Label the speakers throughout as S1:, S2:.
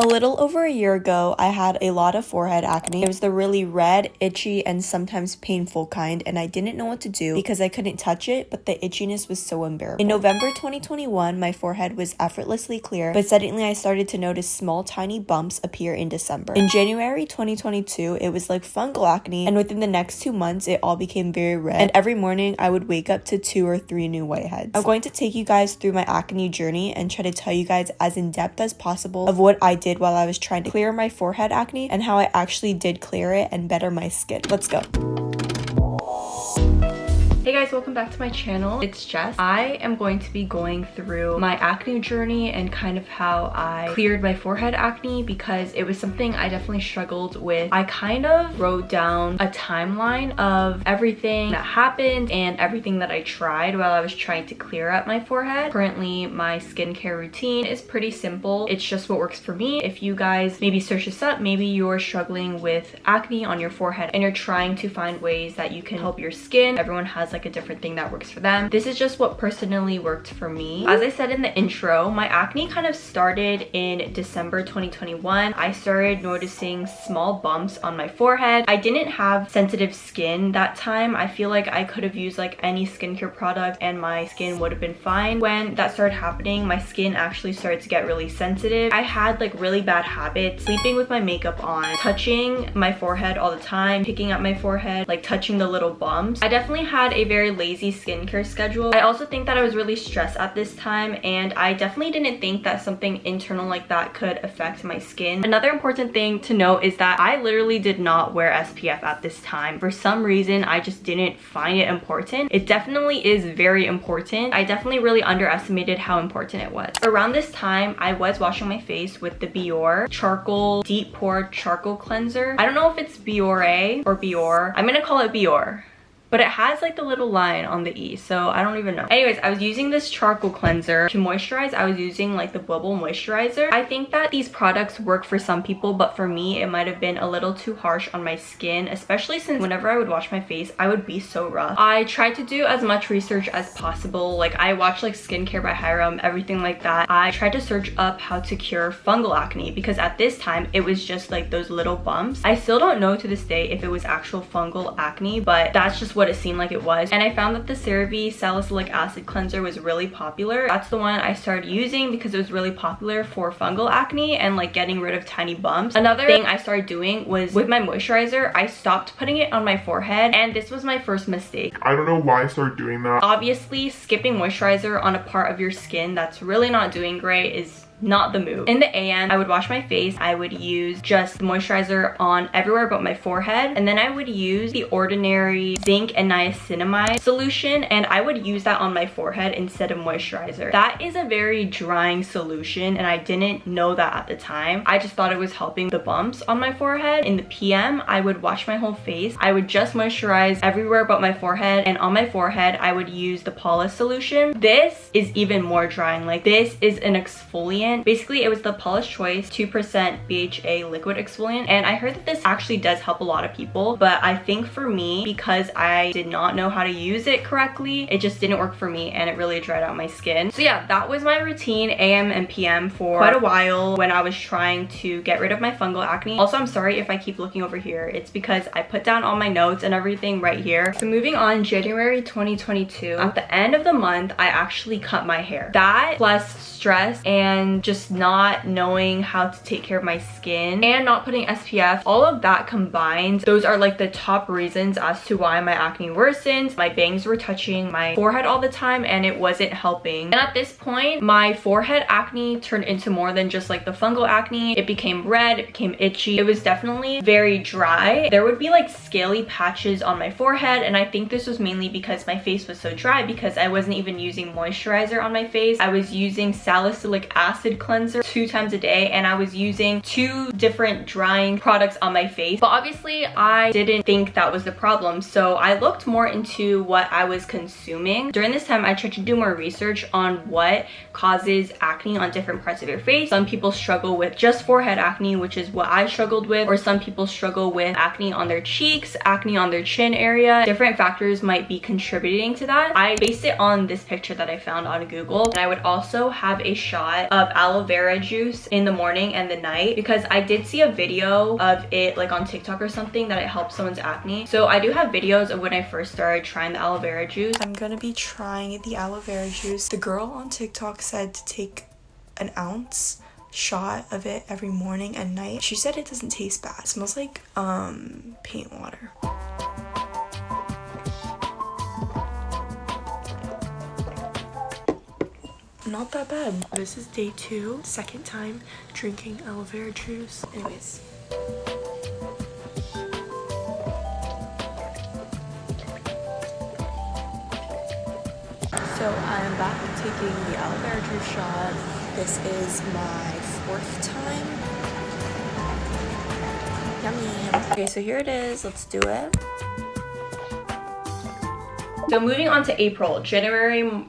S1: A little over a year ago, I had a lot of forehead acne. It was the really red, itchy, and sometimes painful kind, and I didn't know what to do because I couldn't touch it, but the itchiness was so unbearable. In November 2021, my forehead was effortlessly clear, but suddenly I started to notice small, tiny bumps appear in December. In January 2022, it was like fungal acne, and within the next 2 months, it all became very red, and every morning I would wake up to 2 or 3 new whiteheads. I'm going to take you guys through my acne journey and try to tell you guys as in depth as possible of what I did while I was trying to clear my forehead acne and how I actually did clear it and better my skin. Let's go. Hey guys, welcome back to my channel. It's Jess. I am going to be going through my acne journey and kind of how I cleared my forehead acne because it was something I definitely struggled with. I kind of wrote down a timeline of everything that happened and everything that I tried while I was trying to clear up my forehead. Currently, my skincare routine is pretty simple. It's just what works for me. If you guys maybe search this up, maybe you're struggling with acne on your forehead and you're trying to find ways that you can help your skin. Everyone has like a different thing that works for them. This is just what personally worked for me. As I said in the intro, my acne kind of started in December 2021. I started noticing small bumps on my forehead. I didn't have sensitive skin that time. I feel like I could have used like any skincare product and my skin would have been fine. When that started happening, my skin actually started to get really sensitive. I had like really bad habits, sleeping with my makeup on, touching my forehead all the time, picking up my forehead, like touching the little bumps. I definitely had a very lazy skincare schedule. I also think that I was really stressed at this time, and I definitely didn't think that something internal like that could affect my skin. Another important thing to note is that I literally did not wear SPF at this time. For some reason, I just didn't find it important. It definitely is very important. I definitely really underestimated how important it was. Around this time, I was washing my face with the Biore Charcoal Deep Pore Charcoal Cleanser. I don't know if it's Biore or Biore. I'm gonna call it Biore, but it has like the little line on the E, so I don't even know. Anyways, I was using this charcoal cleanser to moisturize. I was using like the bubble moisturizer. I think that these products work for some people, but for me, it might have been a little too harsh on my skin, especially since whenever I would wash my face, I would be so rough. I tried to do as much research as possible. Like I watched like Skincare by Hiram, everything like that. I tried to search up how to cure fungal acne because at this time, it was just like those little bumps. I still don't know to this day if it was actual fungal acne, but that's just what it seemed like it was. And I found that the CeraVe Salicylic Acid Cleanser was really popular. That's the one I started using because it was really popular for fungal acne and like getting rid of tiny bumps. Another thing I started doing was with my moisturizer, I stopped putting it on my forehead, and this was my first mistake.
S2: I don't know why I started doing that.
S1: Obviously, skipping moisturizer on a part of your skin that's really not doing great is not the move. In the AM, I would wash my face. I would use just moisturizer on everywhere but my forehead, and then I would use the ordinary zinc and niacinamide solution, and I would use that on my forehead instead of moisturizer. That is a very drying solution, and I didn't know that at the time. I just thought it was helping the bumps on my forehead. In the PM, I would wash my whole face. I would just moisturize everywhere but my forehead, and on my forehead, I would use the Polish solution. This is even more drying. Like, this is an exfoliant. Basically, it was the Polish Choice 2% BHA liquid exfoliant, and I heard that this actually does help a lot of people, but I think for me, because I did not know how to use it correctly, it just didn't work for me and it really dried out my skin. So yeah, that was my routine, AM and PM, for quite a while when I was trying to get rid of my fungal acne. Also, I'm sorry if I keep looking over here. It's because I put down all my notes and everything right here. So moving on, January 2022, at the end of the month, I actually cut my hair. That plus stress and just not knowing how to take care of my skin and not putting SPF, all of that combined, those are like the top reasons as to why my acne worsened. My bangs were touching my forehead all the time and it wasn't helping. And at this point, my forehead acne turned into more than just like the fungal acne. It became red, it became itchy. It was definitely very dry. There would be like scaly patches on my forehead, and I think this was mainly because my face was so dry because I wasn't even using moisturizer on my face. I was using salicylic acid cleanser 2 times a day, and I was using 2 different drying products on my face. But obviously I didn't think that was the problem, so I looked more into what I was consuming. During this time, I tried to do more research on what causes acne on different parts of your face. Some people struggle with just forehead acne, which is what I struggled with, or some people struggle with acne on their cheeks, acne on their chin area. Different factors might be contributing to that. I based it on this picture that I found on Google, and I would also have a shot of aloe vera juice in the morning and the night because I did see a video of it like on TikTok or something that it helps someone's acne. So I do have videos of when I first started trying the aloe vera juice.
S3: I'm gonna be trying the aloe vera juice. The girl on TikTok said to take an ounce shot of it every morning and night. She said it doesn't taste bad. It smells like paint water. Not that bad. This is day 2, second time drinking aloe vera juice. Anyways. So I'm back taking the aloe vera juice shot. This is my 4th time. Yummy. Okay, so here it is. Let's do it.
S1: So moving on to April, January,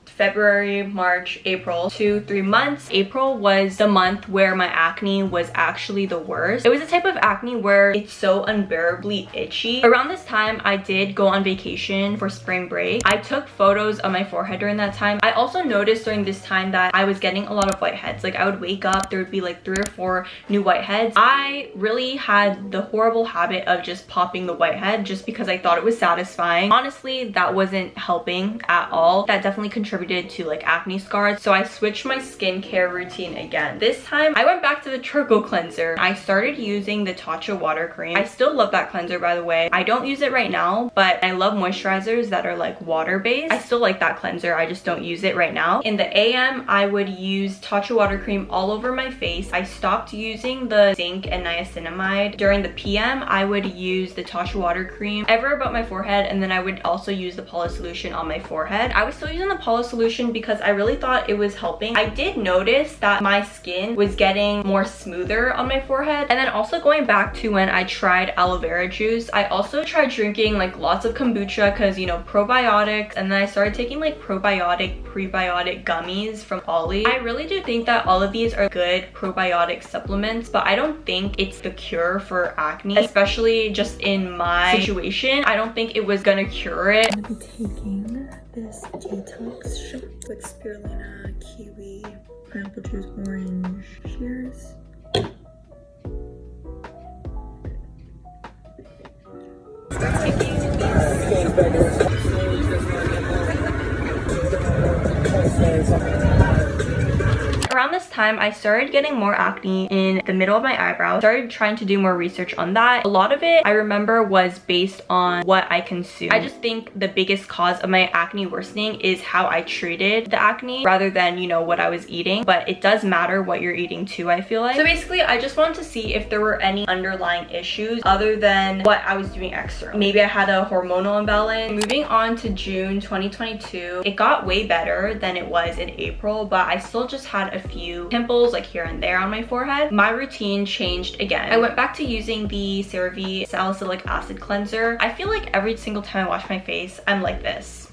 S1: February, March, April, 2-3 months. April was the month where my acne was actually the worst. It was a type of acne where it's so unbearably itchy. Around this time, I did go on vacation for spring break. I took photos of my forehead during that time. I also noticed during this time that I was getting a lot of whiteheads. Like I would wake up, there would be like 3 or 4 new whiteheads. I really had the horrible habit of just popping the whitehead just because I thought it was satisfying. Honestly, that wasn't helping at all. That definitely contributed to like acne scars, so I switched my skincare routine again. This time I went back to the charcoal cleanser. I started using the Tatcha water cream. I still love that cleanser, by the way. I don't use it right now, but I love moisturizers that are like water based. I still like that cleanser, I just don't use it right now. In the AM, I would use Tatcha water cream all over my face. I stopped using the zinc and niacinamide. During the PM, I would use the Tatcha water cream ever about my forehead, and then I would also use the Poly solution on my forehead. I was still using the Poly solution because I really thought it was helping. I did notice that my skin was getting more smoother on my forehead. And then also going back to when I tried aloe vera juice, I also tried drinking like lots of kombucha because, you know, probiotics, and then I started taking like probiotic, prebiotic gummies from ilyy. I really do think that all of these are good probiotic supplements, but I don't think it's the cure for acne, especially just in my situation. I don't think it was gonna cure it.
S3: I'm gonna be taking this detox shot with spirulina, kiwi, pineapple juice, orange. Cheers.
S1: Around this time, I started getting more acne in the middle of my eyebrows. Started trying to do more research on that. A lot of it, I remember, was based on what I consumed. I just think the biggest cause of my acne worsening is how I treated the acne rather than, you know, what I was eating. But it does matter what you're eating too, I feel like. So basically, I just wanted to see if there were any underlying issues other than what I was doing extra. Maybe I had a hormonal imbalance. Moving on to June 2022, it got way better than it was in April, but I still just had a few pimples like here and there on my forehead. My routine changed again. I went back to using the CeraVe salicylic acid cleanser. I feel like every single time I wash my face, I'm like this.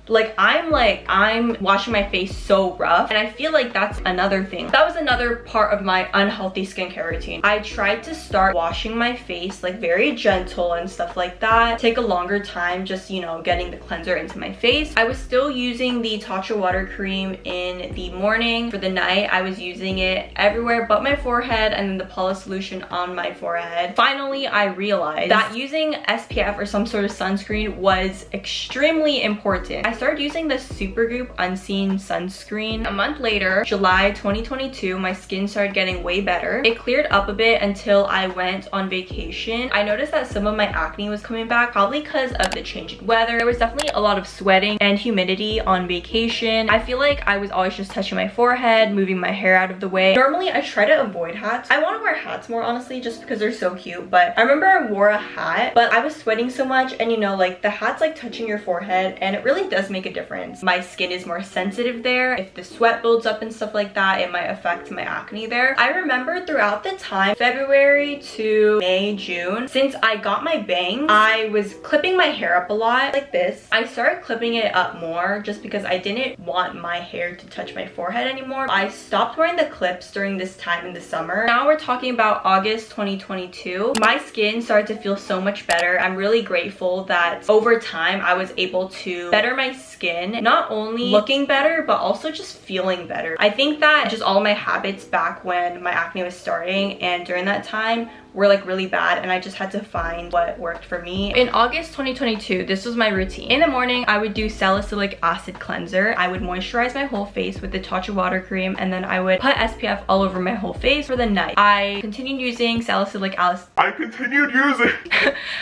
S1: I'm washing my face so rough, and I feel like that's another thing. That was another part of my unhealthy skincare routine. I tried to start washing my face like very gentle and stuff like that. Take a longer time just, you know, getting the cleanser into my face. I was still using the Tatcha water cream in the morning. For the night, I was using it everywhere but my forehead, and then the Poly solution on my forehead. Finally, I realized that using SPF or some sort of sunscreen was extremely important. I started using the Supergoop Unseen sunscreen. A month later, July 2022, my skin started getting way better. It cleared up a bit until I went on vacation. I noticed that some of my acne was coming back, probably because of the changing weather. There was definitely a lot of sweating and humidity on vacation. I feel like I was always just touching my forehead, moving my hair out of the way. Normally, I try to avoid hats. I want to wear hats more, honestly, just because they're so cute, but I remember I wore a hat, but I was sweating so much, and you know, like the hat's like touching your forehead, and it really does make a difference. My skin is more sensitive there. If the sweat builds up and stuff like that, it might affect my acne there. I remember throughout the time, February to May, June, since I got my bangs, I was clipping my hair up a lot like this. I started clipping it up more just because I didn't want my hair to touch my forehead anymore. I stopped wearing the clips during this time in the summer. Now we're talking about August 2022. My skin started to feel so much better. I'm really grateful that over time I was able to better my skin not only looking better, but also just feeling better. I think that just all my habits back when my acne was starting and during that time were like really bad, and I just had to find what worked for me. In August 2022, this was my routine. In the morning, I would do salicylic acid cleanser. I would moisturize my whole face with the Tatcha water cream, and then I would put SPF all over my whole face. For the night, I continued using salicylic acid.
S2: I continued using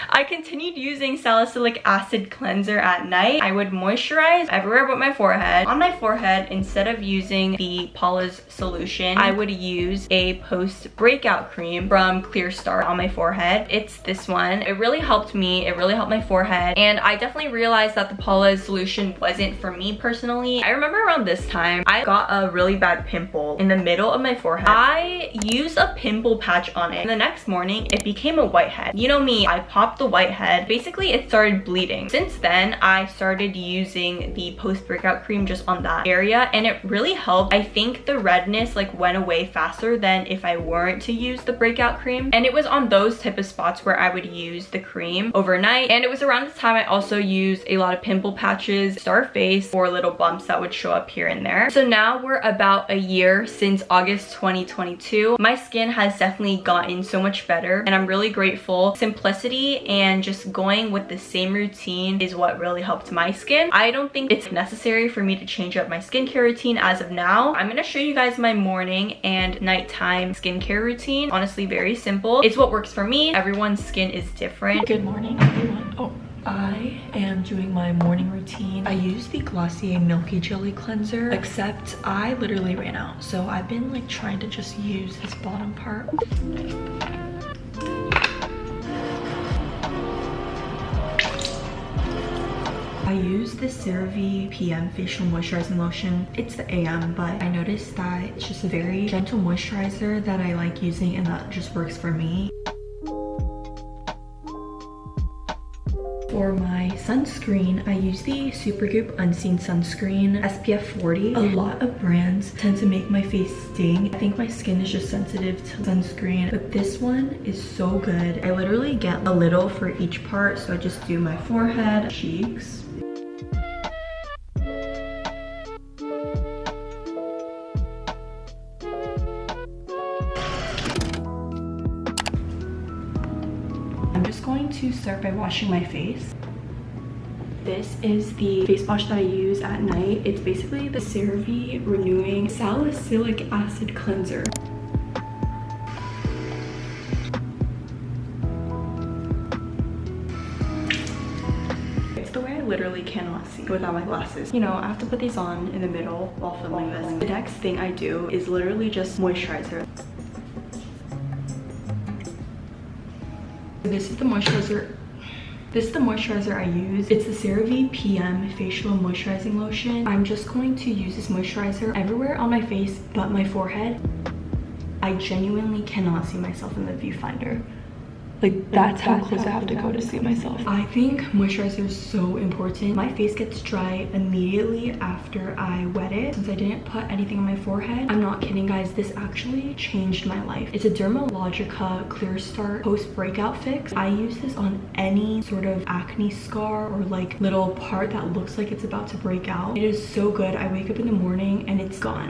S1: I continued using salicylic acid cleanser at night. I would moisturize everywhere but my forehead. On my forehead, instead of using the Paula's solution, I would use a post breakout cream from Clear on my forehead. It's this one. It really helped me. It really helped my forehead, and I definitely realized that the Paula's solution wasn't for me personally. I remember around this time I got a really bad pimple in the middle of my forehead. I used a pimple patch on it, and the next morning it became a whitehead. You know me, I popped the whitehead. Basically it started bleeding. Since then I started using the post breakout cream just on that area, and it really helped. I think the redness like went away faster than if I weren't to use the breakout cream, and it was on those type of spots where I would use the cream overnight. And it was around this time I also used a lot of pimple patches, star face, or little bumps that would show up here and there. So now we're about a year since August 2022. My skin has definitely gotten so much better, and I'm really grateful. Simplicity and just going with the same routine is what really helped my skin. I don't think it's necessary for me to change up my skincare routine as of now. I'm gonna show you guys my morning and nighttime skincare routine. Honestly, very simple. It's what works for me. Everyone's skin is different. Good morning, everyone. Oh, I am doing my morning routine. I use the Glossier Milky Jelly Cleanser, except I literally ran out. So I've been like trying to just use this bottom part. I use the CeraVe PM Facial Moisturizing Lotion. It's the AM, but I noticed that it's just a very gentle moisturizer that I like using, and that just works for me. For my sunscreen, I use the Supergoop Unseen Sunscreen SPF 40. A lot of brands tend to make my face sting. I think my skin is just sensitive to sunscreen, but this one is so good. I literally get a little for each part, so I just do my forehead, cheeks. I'm just going to start by washing my face. This is the face wash that I use at night. It's basically the CeraVe Renewing Salicylic Acid Cleanser. It's the way I literally cannot see without my glasses. You know, I have to put these on in the middle while filming this. The next thing I do is literally just moisturizer. This is the moisturizer. This is the moisturizer I use. It's the CeraVe PM Facial Moisturizing Lotion. I'm just going to use this moisturizer everywhere on my face but my forehead. I genuinely cannot see myself in the viewfinder. Like, that's how close I have to go to see myself. I think moisturizer is so important. My face gets dry immediately after I wet it. Since I didn't put anything on my forehead, I'm not kidding guys, this actually changed my life. It's a Dermalogica Clear Start Post Breakout Fix. I use this on any sort of acne scar or like little part that looks like it's about to break out. It is so good. I wake up in the morning and it's gone.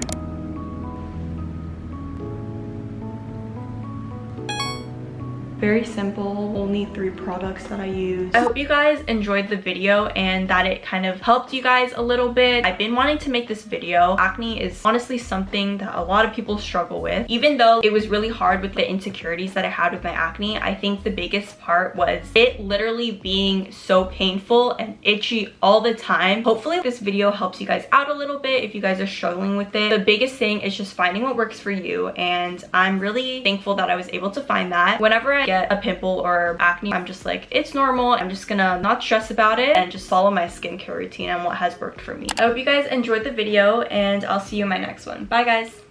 S1: Very simple, only 3 products that I use. I hope you guys enjoyed the video and that it kind of helped you guys a little bit. I've been wanting to make this video. Acne is honestly something that a lot of people struggle with. Even though it was really hard with the insecurities that I had with my acne, I think the biggest part was it literally being so painful and itchy all the time. Hopefully this video helps you guys out a little bit if you guys are struggling with it. The biggest thing is just finding what works for you, and I'm really thankful that I was able to find that. Whenever I get a pimple or acne, I'm just like, it's normal. I'm just gonna not stress about it and just follow my skincare routine and what has worked for me. I hope you guys enjoyed the video, and I'll see you in my next one. Bye guys.